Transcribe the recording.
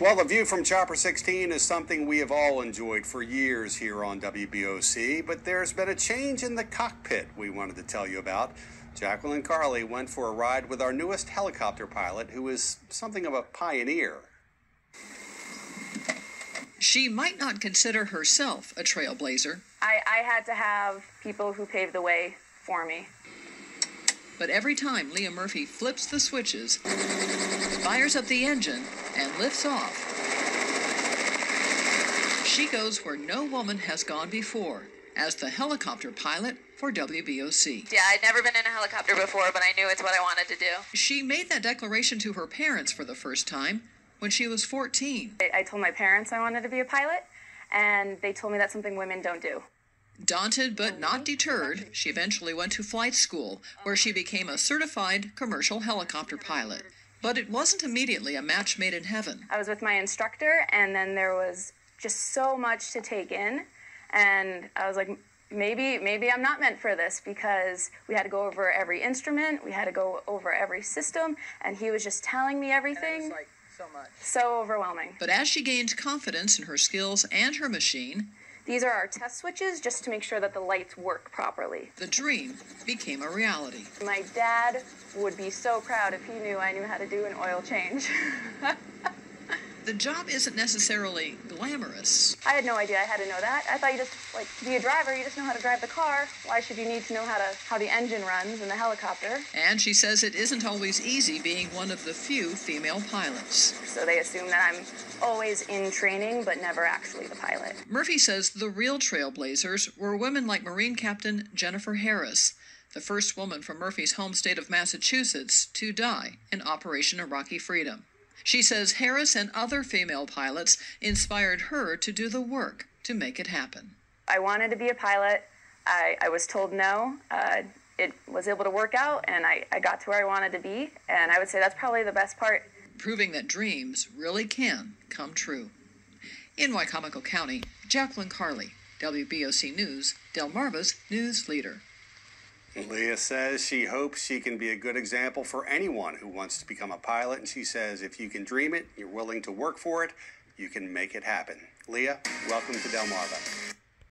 Well, the view from Chopper 16 is something we have all enjoyed for years here on WBOC, but there's been a change in the cockpit we wanted to tell you about. Jacqueline and Carly went for a ride with our newest helicopter pilot, who is something of a pioneer. She might not consider herself a trailblazer. I had to have people who paved the way for me. But every time Leah Murphy flips the switches, fires up the engine, and lifts off, she goes where no woman has gone before, as the helicopter pilot for WBOC. Yeah, I'd never been in a helicopter before, but I knew it's what I wanted to do. She made that declaration to her parents for the first time when she was 14. I told my parents I wanted to be a pilot, and they told me that's something women don't do. Daunted but not deterred, she eventually went to flight school, where she became a certified commercial helicopter pilot. But it wasn't immediately a match made in heaven. I was with my instructor, and then there was just so much to take in, and I was like, maybe I'm not meant for this, because we had to go over every instrument, we had to go over every system, and he was just telling me everything. And it was so much. So overwhelming. But as she gained confidence in her skills and her machine, these are our test switches just to make sure that the lights work properly. The dream became a reality. My dad would be so proud if he knew I knew how to do an oil change. The job isn't necessarily glamorous. I had no idea I had to know that. I thought you just, to be a driver, you just know how to drive the car. Why should you need to know how the engine runs in the helicopter? And she says it isn't always easy being one of the few female pilots. So they assume that I'm always in training, but never actually the pilot. Murphy says the real trailblazers were women like Marine Captain Jennifer Harris, the first woman from Murphy's home state of Massachusetts to die in Operation Iraqi Freedom. She says Harris and other female pilots inspired her to do the work to make it happen. I wanted to be a pilot. I was told no. It was able to work out, and I got to where I wanted to be, and I would say that's probably the best part. Proving that dreams really can come true. In Wicomico County, Jacqueline Carly, WBOC News, Delmarva's news leader. Leah says she hopes she can be a good example for anyone who wants to become a pilot, and she says if you can dream it, you're willing to work for it, you can make it happen. Leah, welcome to Delmarva.